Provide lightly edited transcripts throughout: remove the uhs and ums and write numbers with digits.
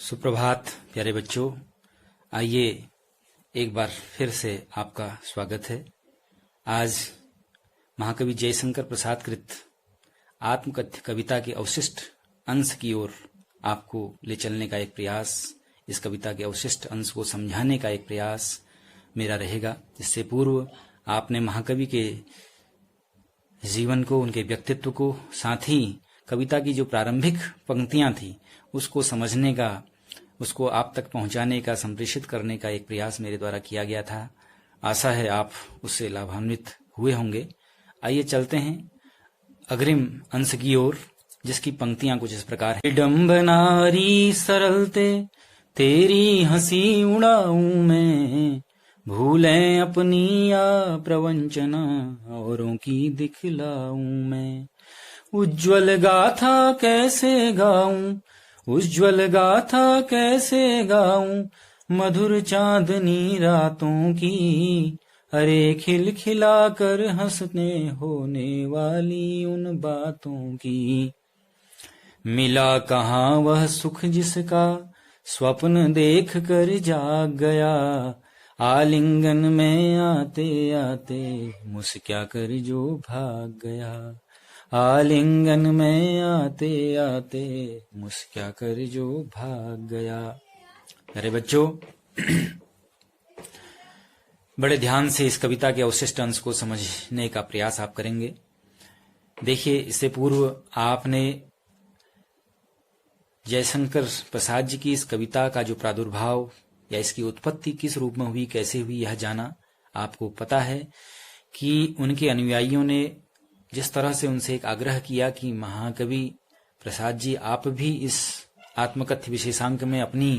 सुप्रभात प्यारे बच्चों। आइए एक बार फिर से आपका स्वागत है। आज महाकवि जयशंकर प्रसाद कृत आत्मकथ्य कविता के अवशिष्ट अंश की ओर आपको ले चलने का एक प्रयास, इस कविता के अवशिष्ट अंश को समझाने का एक प्रयास मेरा रहेगा। इससे पूर्व आपने महाकवि के जीवन को, उनके व्यक्तित्व को, साथ ही कविता की जो प्रारंभिक पंक्तियां थी उसको समझने का, उसको आप तक पहुंचाने का, संप्रेषित करने का एक प्रयास मेरे द्वारा किया गया था। आशा है आप उससे लाभान्वित हुए होंगे। आइए चलते हैं अग्रिम अंश की ओर, जिसकी पंक्तियां कुछ इस प्रकार है। विडंबनारी सरलते तेरी हंसी उड़ाऊं मैं, भूलें अपनी या प्रवंचना औरों की दिखलाऊं मैं। उज्ज्वल गाथा कैसे गाऊं, उज्ज्वल गाथा कैसे गाऊं, मधुर चांदनी रातों की, अरे खिलखिला कर हंसने होने वाली उन बातों की। मिला कहाँ वह सुख जिसका स्वप्न देख कर जाग गया, आलिंगन में आते आते मुस्क्या कर जो भाग गया, आलिंगन में आते आते मुस्क्या कर जो भाग गया। अरे बच्चों, बड़े ध्यान से इस कविता के अवशिष्ट अंश को समझने का प्रयास आप करेंगे। देखिए, इससे पूर्व आपने जयशंकर प्रसाद जी की इस कविता का जो प्रादुर्भाव या इसकी उत्पत्ति किस रूप में हुई, कैसे हुई, यह जाना। आपको पता है कि उनके अनुयायियों ने जिस तरह से उनसे एक आग्रह किया कि महाकवि प्रसाद जी, आप भी इस आत्मकथ्य विशेषांक में अपनी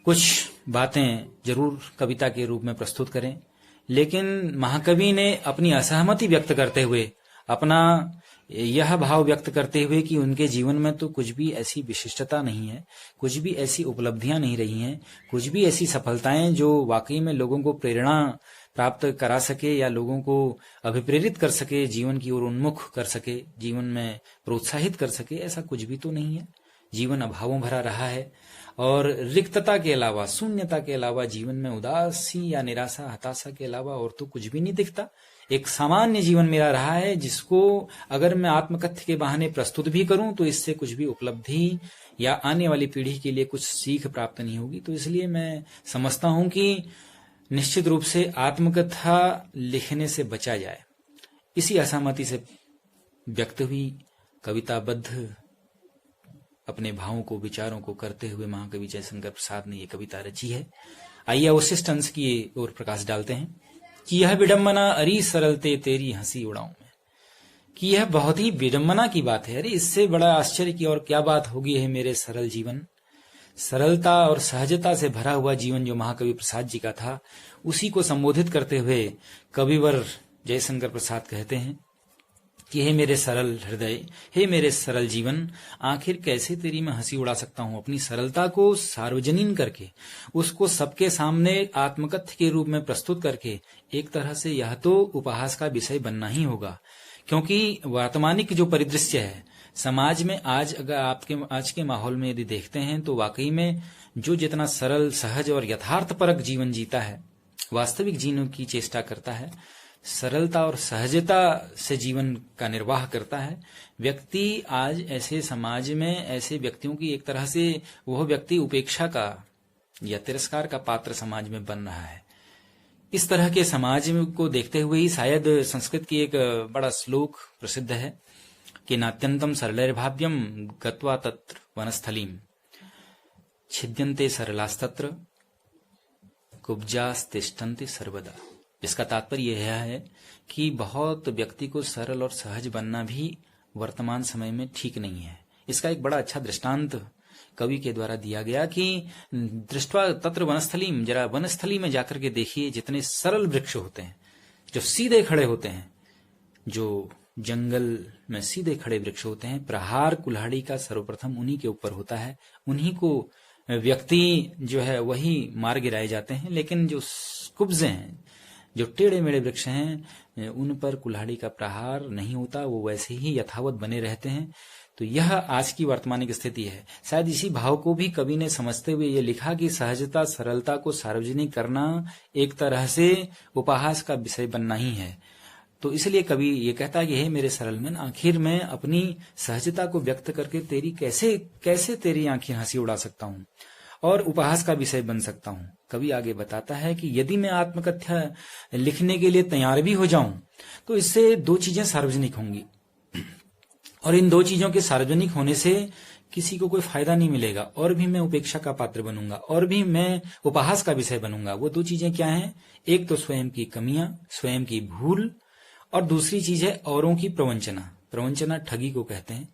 कुछ बातें जरूर कविता के रूप में प्रस्तुत करें। लेकिन महाकवि ने अपनी असहमति व्यक्त करते हुए, अपना यह भाव व्यक्त करते हुए कि उनके जीवन में तो कुछ भी ऐसी विशिष्टता नहीं है, कुछ भी ऐसी उपलब्धियां नहीं रही हैं, कुछ भी ऐसी सफलताएं जो वाकई में लोगों को प्रेरणा प्राप्त करा सके या लोगों को अभिप्रेरित कर सके, जीवन की ओर उन्मुख कर सके, जीवन में प्रोत्साहित कर सके, ऐसा कुछ भी तो नहीं है। जीवन अभावों भरा रहा है और रिक्तता के अलावा, शून्यता के अलावा, जीवन में उदासी या निराशा, हताशा के अलावा और तो कुछ भी नहीं दिखता। एक सामान्य जीवन मेरा रहा है, जिसको अगर मैं आत्मकथ्य के बहाने प्रस्तुत भी करूं तो इससे कुछ भी उपलब्धि या आने वाली पीढ़ी के लिए कुछ सीख प्राप्त नहीं होगी। तो इसलिए मैं समझता हूं कि निश्चित रूप से आत्मकथा लिखने से बचा जाए। इसी असहमति से व्यक्त हुई कविताबद्ध अपने भावों को, विचारों को करते हुए महाकवि जयशंकर प्रसाद ने ये कविता रची है। आइए अवशिष्ट अंश की ओर प्रकाश डालते हैं कि यह विडंबना अरी सरलते तेरी हंसी उड़ाऊं मैं, कि यह बहुत ही विडंबना की बात है। अरे इससे बड़ा आश्चर्य की और क्या बात होगी है मेरे सरल जीवन। सरलता और सहजता से भरा हुआ जीवन जो महाकवि प्रसाद जी का था, उसी को संबोधित करते हुए कविवर जयशंकर प्रसाद कहते हैं कि हे मेरे सरल हृदय, हे मेरे सरल जीवन, आखिर कैसे तेरी मैं हंसी उड़ा सकता हूं। अपनी सरलता को सार्वजनीन करके, उसको सबके सामने आत्मकथ्य के रूप में प्रस्तुत करके, एक तरह से यह तो उपहास का विषय बनना ही होगा। क्योंकि वर्तमानिक जो परिदृश्य है समाज में, अगर आपके आज के माहौल में यदि देखते हैं तो वाकई में जो जितना सरल, सहज और यथार्थपरक जीवन जीता है, वास्तविक जीवन की चेष्टा करता है, सरलता और सहजता से जीवन का निर्वाह करता है, व्यक्ति आज ऐसे समाज में ऐसे व्यक्तियों की एक तरह से वह व्यक्ति उपेक्षा का या तिरस्कार का पात्र समाज में बन रहा है। इस तरह के समाज को देखते हुए ही शायद संस्कृत की एक बड़ा श्लोक प्रसिद्ध है कि नात्यंतम सरलैर्भाव्यम गत्वा तत्र वनस्थलीम छिद्यन्ते सरलास्तत्र कुब्जास्तिष्ठन्ति सर्वदा। इसका तात्पर्य यह है कि बहुत व्यक्ति को सरल और सहज बनना भी वर्तमान समय में ठीक नहीं है। इसका एक बड़ा अच्छा दृष्टांत कवि के द्वारा दिया गया कि दृष्टवा तत्र वनस्थलीम, जरा वनस्थली में जाकर के देखिए, जितने सरल वृक्ष होते हैं, जो सीधे खड़े होते हैं, जो जंगल में सीधे खड़े वृक्ष होते हैं, प्रहार कुल्हाड़ी का सर्वप्रथम उन्हीं के ऊपर होता है, उन्हीं को व्यक्ति जो है वही मार गिराए जाते हैं। लेकिन जो कुब्जे हैं, जो टेढ़े मेढ़े वृक्ष हैं, उन पर कुल्हाड़ी का प्रहार नहीं होता, वो वैसे ही यथावत बने रहते हैं। तो यह आज की वर्तमानिक स्थिति है। शायद इसी भाव को भी कवि ने समझते हुए ये लिखा कि सहजता सरलता को सार्वजनिक करना एक तरह से उपहास का विषय बनना ही है। तो इसलिए कवि ये कहता है कि हे मेरे सरल मन, आखिर मैं अपनी सहजता को व्यक्त करके तेरी कैसे तेरी आंखें हंसी उड़ा सकता हूँ और उपहास का विषय बन सकता हूँ। कवि आगे बताता है कि यदि मैं आत्मकथा लिखने के लिए तैयार भी हो जाऊं तो इससे दो चीजें सार्वजनिक होंगी, और इन दो चीजों के सार्वजनिक होने से किसी को कोई फायदा नहीं मिलेगा, और भी मैं उपेक्षा का पात्र बनूंगा, और भी मैं उपहास का विषय बनूंगा। वो दो चीजें क्या हैं? एक तो स्वयं की कमियां, स्वयं की भूल, और दूसरी चीज है औरों की प्रवंचना। प्रवंचना ठगी को कहते हैं।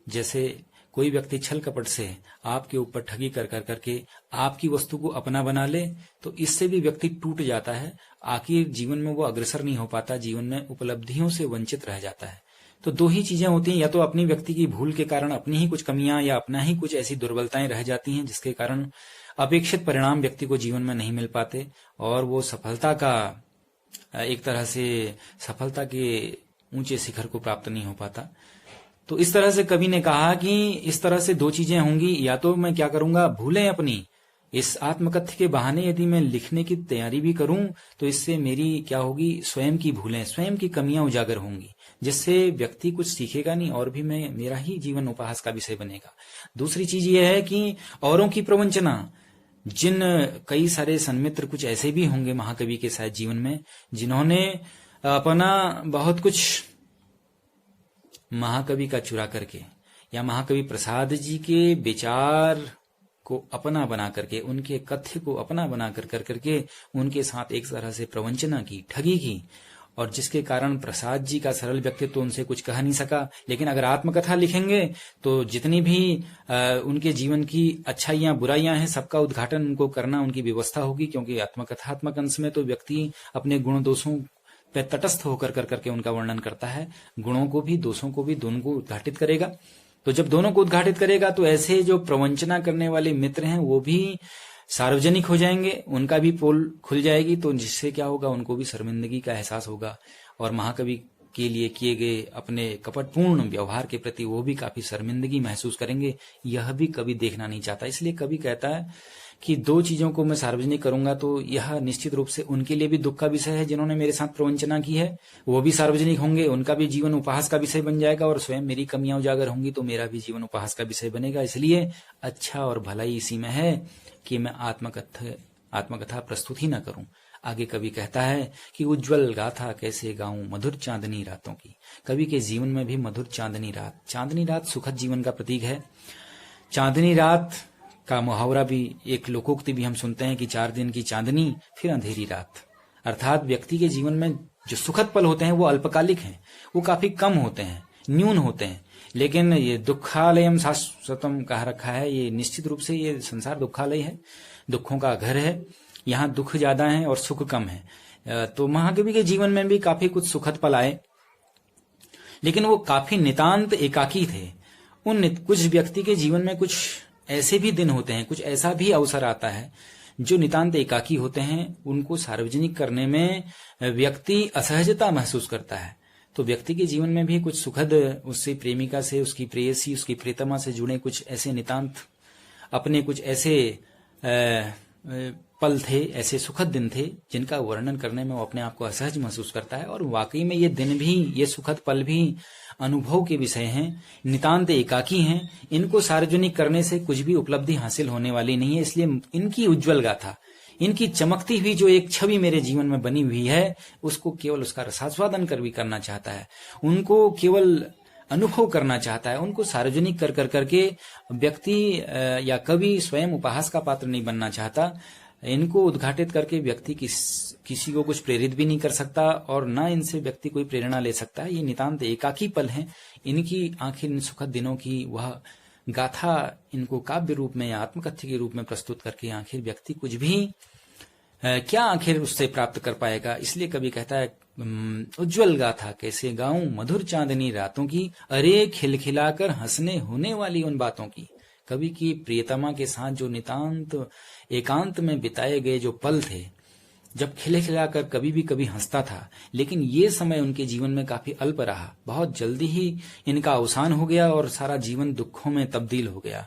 जैसे कोई व्यक्ति छल कपट से आपके ऊपर ठगी कर करके आपकी वस्तु को अपना बना ले, तो इससे भी व्यक्ति टूट जाता है। आखिर जीवन में वो अग्रसर नहीं हो पाता, जीवन में उपलब्धियों से वंचित रह जाता है। तो दो ही चीजें होती हैं, या तो अपनी व्यक्ति की भूल के कारण अपनी ही कुछ कमियां या अपना ही कुछ ऐसी दुर्बलताएं रह जाती हैं जिसके कारण अपेक्षित परिणाम व्यक्ति को जीवन में नहीं मिल पाते, और वो एक तरह से सफलता के ऊंचे शिखर को प्राप्त नहीं हो पाता। तो इस तरह से कवि ने कहा कि इस तरह से दो चीजें होंगी, या तो मैं क्या करूंगा, भूलें अपनी इस आत्मकथ्य के बहाने यदि मैं लिखने की तैयारी भी करूं तो इससे मेरी क्या होगी, स्वयं की भूलें, स्वयं की कमियां उजागर होंगी, जिससे व्यक्ति कुछ सीखेगा नहीं और भी मेरा ही जीवन उपहास का विषय बनेगा। दूसरी चीज यह है कि औरों की प्रवंचना, जिन कई सारे सन्मित्र कुछ ऐसे भी होंगे महाकवि के शायद जीवन में, जिन्होंने अपना बहुत कुछ महाकवि का चुरा करके या महाकवि प्रसाद जी के विचार को अपना बना करके, उनके कथ्य को अपना बना करके उनके साथ एक तरह से प्रवंचना की, ठगी की, और जिसके कारण प्रसाद जी का सरल व्यक्तित्व उनसे कुछ कह नहीं सका। लेकिन अगर आत्मकथा लिखेंगे तो जितनी भी उनके जीवन की अच्छाइयां बुराइयां हैं सबका उद्घाटन उनको करना उनकी व्यवस्था होगी, क्योंकि आत्मकथात्मक अंश में तो व्यक्ति अपने गुण दोषों पे तटस्थ होकर करके उनका वर्णन करता है। गुणों को भी दोषों को भी दोनों को उद्घाटित करेगा। तो जब दोनों को उद्घाटित करेगा तो ऐसे जो प्रवंचना करने वाले मित्र हैं वो भी सार्वजनिक हो जाएंगे, उनका भी पोल खुल जाएगी, तो जिससे क्या होगा, उनको भी शर्मिंदगी का एहसास होगा, और महाकवि के लिए किए गए अपने कपटपूर्ण व्यवहार के प्रति वो भी काफी शर्मिंदगी महसूस करेंगे। यह भी कवि देखना नहीं चाहता। इसलिए कवि कहता है कि दो चीजों को मैं सार्वजनिक करूंगा तो यह निश्चित रूप से उनके लिए भी दुख का विषय है जिन्होंने मेरे साथ प्रवंचना की है, वो भी सार्वजनिक होंगे, उनका भी जीवन उपहास का विषय बन जाएगा, और स्वयं मेरी कमियां उजागर होंगी तो मेरा भी जीवन उपहास का विषय बनेगा। इसलिए अच्छा और भलाई इसी में है कि मैं आत्मकथा प्रस्तुत ही न करूं। आगे कवि कहता है कि उज्जवल गाथा कैसे गाऊं मधुर चांदनी रातों की। कवि के जीवन में भी मधुर चांदनी रात सुखद जीवन का प्रतीक है। चांदनी रात का मुहावरा भी, एक लोकोक्ति भी हम सुनते हैं कि 4 दिन की चांदनी फिर अंधेरी रात। अर्थात व्यक्ति के जीवन में जो सुखद पल होते हैं वो अल्पकालिक हैं, वो काफी कम होते हैं, न्यून होते हैं। लेकिन ये दुखालयम शाश्वतम कहा रखा है, ये निश्चित रूप से ये संसार दुखालय है, दुखों का घर है, यहाँ दुख ज्यादा है और सुख कम है। तो महाकवि के जीवन में भी काफी कुछ सुखद पल आए, लेकिन वो काफी नितांत एकाकी थे। कुछ व्यक्ति के जीवन में कुछ ऐसे भी दिन होते हैं, कुछ ऐसा भी अवसर आता है जो नितांत एकाकी होते हैं, उनको सार्वजनिक करने में व्यक्ति असहजता महसूस करता है। तो व्यक्ति के जीवन में भी कुछ सुखद, उससे प्रेमिका से, उसकी प्रेयसी, उसकी प्रियतमा से जुड़े कुछ ऐसे नितांत अपने कुछ ऐसे पल थे, ऐसे सुखद दिन थे जिनका वर्णन करने में वो अपने आप को असहज महसूस करता है। और वाकई में ये दिन भी, ये सुखद पल भी अनुभव के विषय हैं, नितांत एकाकी हैं। इनको सार्वजनिक करने से कुछ भी उपलब्धि हासिल होने वाली नहीं है। इसलिए इनकी उज्जवल गाथा, इनकी चमकती हुई जो एक छवि मेरे जीवन में बनी हुई है, उसको केवल उसका रसास्वादन कर भी करना चाहता है, उनको केवल अनुभव करना चाहता है। उनको सार्वजनिक कर करके व्यक्ति या कवि स्वयं उपहास का पात्र नहीं बनना चाहता। इनको उद्घाटित करके व्यक्ति किसी को कुछ प्रेरित भी नहीं कर सकता, और न इनसे व्यक्ति कोई प्रेरणा ले सकता है। ये नितांत एकाकी पल हैं। इनकी आखिर इन सुखद दिनों की वह गाथा इनको काव्य रूप में या आत्मकथ्य के रूप में प्रस्तुत करके आखिर व्यक्ति कुछ भी क्या आखिर उससे प्राप्त कर पाएगा। इसलिए कवि कहता है, उज्जवल गाथा कैसे गाऊं मधुर चांदनी रातों की, अरे खिलखिलाकर हंसने होने वाली उन बातों की। कवि की प्रियतमा के साथ जो नितांत एकांत में बिताए गए जो पल थे, जब खिले खिलाकर कभी हंसता था, लेकिन ये समय उनके जीवन में काफी अल्प रहा। बहुत जल्दी ही इनका अवसान हो गया और सारा जीवन दुखों में तब्दील हो गया।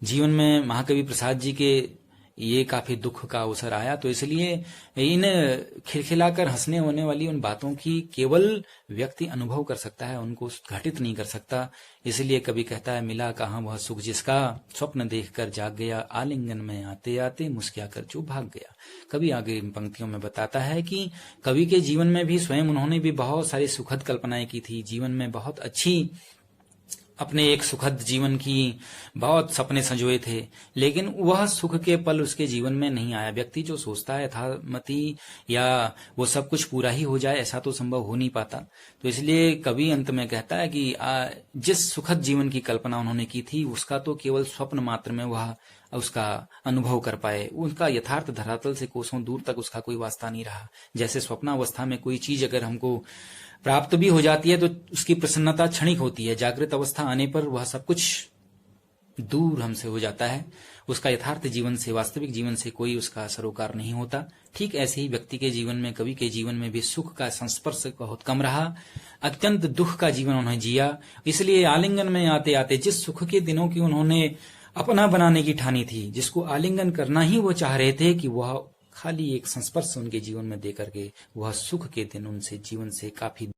जीवन में महाकवि प्रसाद जी के ये काफी दुख का अवसर आया, तो इसलिए इन खिलखिलाकर हंसने होने वाली उन बातों की केवल व्यक्ति अनुभव कर सकता है, उनको घटित नहीं कर सकता। इसलिए कवि कहता है, मिला कहाँ वह सुख जिसका, स्वप्न देखकर जाग गया, आलिंगन में आते आते मुस्कुरा कर जो भाग गया। कवि आगे इन पंक्तियों में बताता है कि कवि के जीवन में भी स्वयं उन्होंने भी बहुत सारी सुखद कल्पनाएं की थी, जीवन में बहुत अच्छी अपने एक सुखद जीवन की बहुत सपने संजोए थे, लेकिन वह सुख के पल उसके जीवन में नहीं आया। व्यक्ति जो सोचता है यथामति या वो सब कुछ पूरा ही हो जाए, ऐसा तो संभव हो नहीं पाता। तो इसलिए कवि अंत में कहता है कि जिस सुखद जीवन की कल्पना उन्होंने की थी, उसका तो केवल स्वप्न मात्र में वह उसका अनुभव कर पाए, उनका यथार्थ धरातल से कोसों दूर तक उसका कोई वास्ता नहीं रहा। जैसे स्वप्नावस्था में कोई चीज अगर हमको प्राप्त भी हो जाती है तो उसकी प्रसन्नता क्षणिक होती है, जागृत अवस्था आने पर वह सब कुछ दूर हमसे हो जाता है, उसका यथार्थ जीवन से, वास्तविक जीवन से कोई उसका सरोकार नहीं होता। ठीक ऐसे ही व्यक्ति के जीवन में, कवि के जीवन में भी सुख का संस्पर्श बहुत कम रहा, अत्यंत दुख का जीवन उन्होंने जिया। इसलिए आलिंगन में आते आते जिस सुख के दिनों की उन्होंने अपना बनाने की ठानी थी, जिसको आलिंगन करना ही वो चाह रहे थे, कि वह खाली एक संस्पर्श उनके जीवन में देकर के वह सुख के दिन उनसे जीवन से काफी